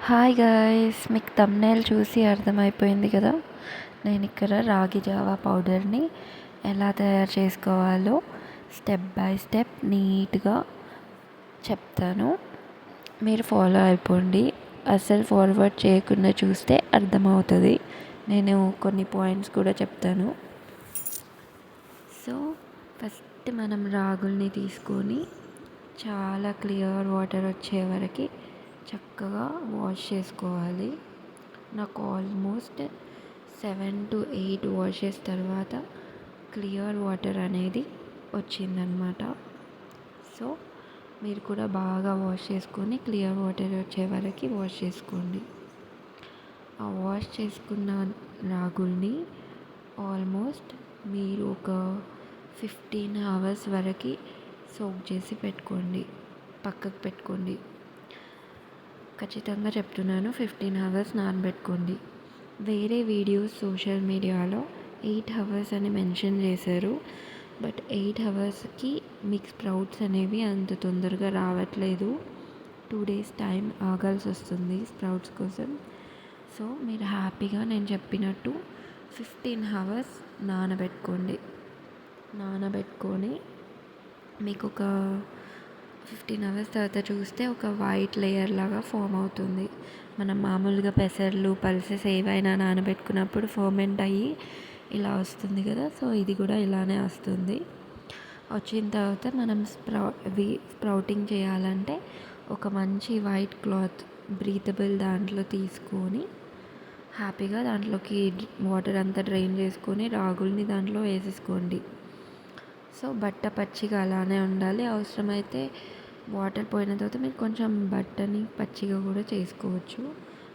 Hi guys, మీకు thumbnail చూసి అర్థమైపోయింది కదా. నేను ఇక్కడ రాగి జావా పౌడర్ని ఎలా తయారు చేసుకోవాలో స్టెప్ బై స్టెప్ నీట్గా చెప్తాను. మీరు ఫాలో అయిపోండి. అస్సలు ఫార్వర్డ్ చేయకుండా చూస్తే అర్థమవుతుంది. నేను కొన్ని పాయింట్స్ కూడా చెప్తాను. సో ఫస్ట్ మనం రాగుల్ని తీసుకొని చాలా క్లియర్ వాటర్ వచ్చే వరకు చక్కగా వాష్ చేసుకోవాలి. నాకు ఆల్మోస్ట్ 7 to 8 వాషెస్ తర్వాత క్లియర్ వాటర్ అనేది వచ్చిందనమాట. సో మీరు కూడా బాగా వాష్ చేసుకొని క్లియర్ వాటర్ వచ్చే వరకు వాష్ చేసుకోండి. ఆ వాష్ చేసుకున్న రాగుల్ని ఆల్మోస్ట్ మీరు ఒక 15 hours వరకు సోక్ చేసి పెట్టుకోండి, పక్కకు పెట్టుకోండి. ఖచ్చితంగా చెప్తున్నాను, 15 hours నానబెట్టుకోండి. వేరే వీడియోస్ సోషల్ మీడియాలో 8 hours అని మెన్షన్ చేశారు. బట్ 8 hours మీకు స్ప్రౌట్స్ అనేవి అంత తొందరగా రావట్లేదు. 2 days టైం ఆగాల్సి వస్తుంది స్ప్రౌట్స్ కోసం. సో మీరు హ్యాపీగా నేను చెప్పినట్టు 15 hours నానబెట్టుకొని మీకు ఒక 15 hours తర్వాత చూస్తే ఒక వైట్ లేయర్ లాగా ఫామ్ అవుతుంది. మనం మామూలుగా పెసర్లు పల్సెస్ ఏవైనా నానబెట్టుకున్నప్పుడు ఫర్మెంట్ అయ్యి ఇలా వస్తుంది కదా. సో ఇది కూడా ఇలానే వస్తుంది. వచ్చిన తర్వాత మనం స్ప్రౌటింగ్ చేయాలంటే ఒక మంచి వైట్ క్లాత్ బ్రీతబుల్ దాంట్లో తీసుకొని హ్యాపీగా దాంట్లోకి వాటర్ అంతా డ్రైన్ చేసుకొని రాగుల్ని దాంట్లో వేసేసుకోండి. సో బట్ట పచ్చిగా అలానే ఉండాలి. అవసరమైతే వాటర్ పోయిన తర్వాత మీరు కొంచెం బట్టని పచ్చిగా కూడా చేసుకోవచ్చు.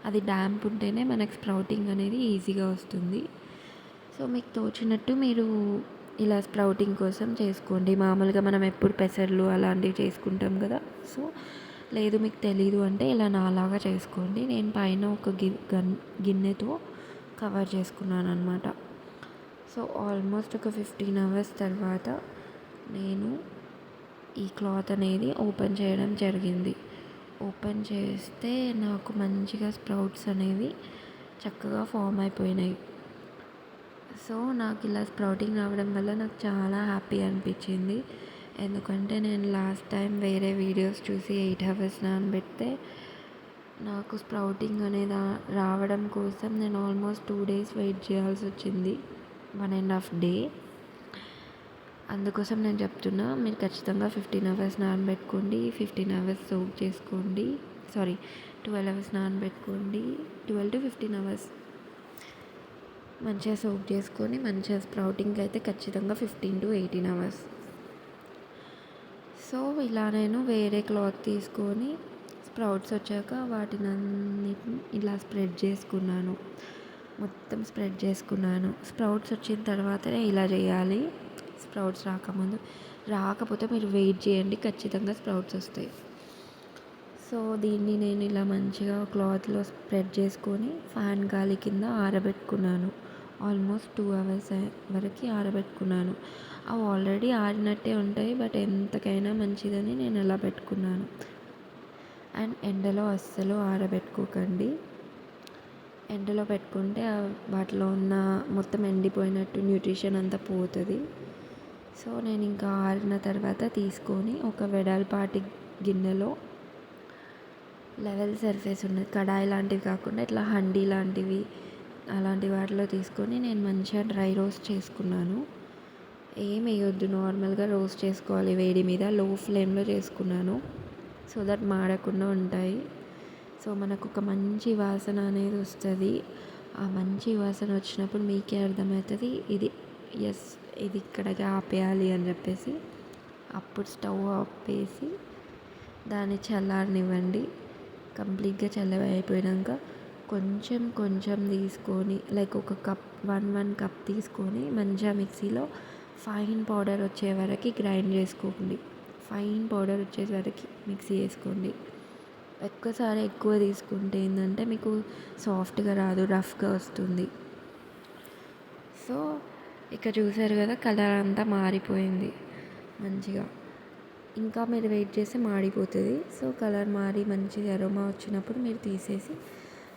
అది డ్యాంప్ ఉంటేనే మనకు స్ప్రౌటింగ్ అనేది ఈజీగా వస్తుంది. సో మీకు తోచినట్టు మీరు ఇలా స్ప్రౌటింగ్ కోసం చేసుకోండి. మామూలుగా మనం ఎప్పుడు పెసర్లు అలాంటివి చేసుకుంటాం కదా. సో లేదు మీకు తెలీదు అంటే ఇలా నాలాగా చేసుకోండి. నేను పైన ఒక గిన్నెతో కవర్ చేసుకున్నాను అనమాట. సో ఆల్మోస్ట్ ఒక 15 hours తర్వాత నేను ఈ క్లాత్ అనేది ఓపెన్ చేయడం జరిగింది. ఓపెన్ చేస్తే నాకు మంచిగా స్ప్రౌట్స్ అనేవి చక్కగా ఫామ్ అయిపోయినాయి. సో నాకు ఇలా స్ప్రౌటింగ్ రావడం వల్ల నాకు చాలా హ్యాపీ అనిపించింది. ఎందుకంటే నేను లాస్ట్ టైం వేరే వీడియోస్ చూసి 8 hours నానబెడితే నాకు స్ప్రౌటింగ్ అనేది రావడం కోసం నేను ఆల్మోస్ట్ 2 days వెయిట్ చేయాల్సి వచ్చింది, 1.5 day. అందుకోసం నేను చెప్తున్నా, మీరు ఖచ్చితంగా 15 hours నానబెట్టుకోండి, 15 hours సోక్ చేసుకోండి. 12 hours నానబెట్టుకోండి. 12 to 15 hours మంచిగా సోక్ చేసుకొని మంచిగా స్ప్రౌటింగ్ అయితే ఖచ్చితంగా 15 to 18 hours. సో ఇలా నేను వేరే క్లాత్ తీసుకొని స్ప్రౌట్స్ వచ్చాక వాటినన్నిటిని ఇలా మొత్తం స్ప్రెడ్ చేసుకున్నాను. స్ప్రౌట్స్ వచ్చిన తర్వాతనే ఇలా చేయాలి. స్ప్రౌట్స్ రాకపోతే మీరు వెయిట్ చేయండి, ఖచ్చితంగా స్ప్రౌట్స్ వస్తాయి. సో దీన్ని నేను ఇలా మంచిగా క్లాత్లో స్ప్రెడ్ చేసుకొని ఫ్యాన్ గాలి కింద ఆరబెట్టుకున్నాను. ఆల్మోస్ట్ 2 hours వరకు ఆరబెట్టుకున్నాను. అవి ఆల్రెడీ ఆరినట్టే ఉంటాయి, బట్ ఎంతకైనా మంచిదని నేను అలా పెట్టుకున్నాను. అండ్ ఎండలో అస్సలు ఆరబెట్టుకోకండి. ఎండలో పెట్టుకుంటే వాటిలో ఉన్న మొత్తం ఎండిపోయినట్టు న్యూట్రిషన్ అంతా పోతుంది. సో నేను ఇంకా ఆరిన తర్వాత తీసుకొని ఒక వెడల్పాటి గిన్నెలో లెవెల్ సర్ఫేస్ ఉన్నది, కడాయి లాంటివి కాకుండా ఇట్లా హండీ లాంటివి అలాంటి వాటిలో తీసుకొని నేను మంచిగా డ్రై రోస్ట్ చేసుకున్నాను. ఏం వేయొద్దు, నార్మల్గా రోస్ట్ చేసుకోవాలి వేడి మీద, లో ఫ్లేమ్లో చేసుకున్నాను. సో దట్ మాడకుండా ఉంటాయి. సో మనకు ఒక మంచి వాసన అనేది వస్తుంది. ఆ మంచి వాసన వచ్చినప్పుడు మీకే అర్థమవుతుంది ఇది ఇక్కడికి ఆపేయాలి అని చెప్పేసి. అప్పుడు స్టవ్ ఆపేసి దాన్ని చల్లారనివ్వండి. కంప్లీట్గా చల్లబడిపోయాక కొంచెం తీసుకొని లైక్ ఒక కప్ 1 cup తీసుకొని మంచిగా మిక్సీలో ఫైన్ పౌడర్ వచ్చే వరకు గ్రైండ్ చేసుకోండి. ఫైన్ పౌడర్ వచ్చే వరకు మిక్సీ చేసుకోండి. ఎక్కువ తీసుకుంటే ఏంటంటే మీకు సాఫ్ట్గా రాదు, రఫ్గా వస్తుంది. సో ఇక్కడ చూసారు కదా, కలర్ అంతా మారిపోయింది మంచిగా. ఇంకా మీరు వెయిట్ చేస్తే మాడిపోతుంది. సో కలర్ మారి మంచిగా అరోమా వచ్చినప్పుడు మీరు తీసేసి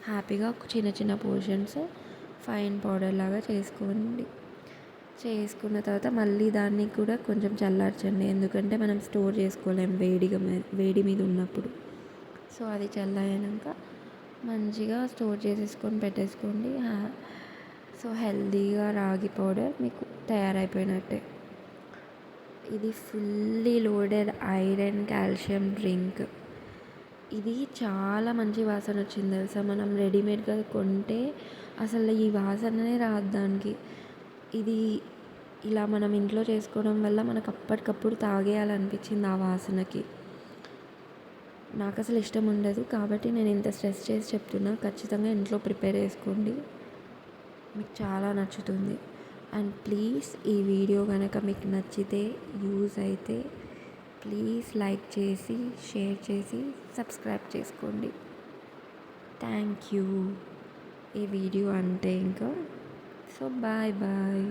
హ్యాపీగా చిన్న చిన్న పోర్షన్స్ ఫైన్ పౌడర్ లాగా చేసుకోండి. చేసుకున్న తర్వాత మళ్ళీ దాన్ని కూడా కొంచెం చల్లార్చండి, ఎందుకంటే మనం స్టోర్ చేసుకోలేం వేడి మీద ఉన్నప్పుడు. సో అది చల్లైనాక మంచిగా స్టోర్ చేసేసుకొని పెట్టేసుకోండి. సో హెల్తీగా రాగి పౌడర్ మీకు తయారైపోయినట్టే. ఇది fully loaded iron calcium drink. ఇది చాలా మంచి వాసన వచ్చింది తెలుసా. మనం రెడీమేడ్గా కొంటే అసలు ఈ వాసననే రాదు దానికి. ఇది ఇలా మనం ఇంట్లో చేసుకోవడం వల్ల మనకు అప్పటికప్పుడు తాగేయాలనిపించింది ఆ వాసనకి. నాకు అసలు ఇష్టం ఉండదు కాబట్టి నేను ఇంత స్ట్రెస్ చేసి చెప్తున్నా. ఖచ్చితంగా ఇంట్లో ప్రిపేర్ చేసుకోండి, మీకు చాలా నచ్చుతుంది. అండ్ ప్లీజ్ ఈ వీడియో కనుక మీకు నచ్చితే, యూజ్ అయితే ప్లీజ్ లైక్ చేసి, షేర్ చేసి, సబ్స్క్రైబ్ చేసుకోండి. థ్యాంక్ యూ ఈ వీడియో అంటే ఇంకా. So bye bye.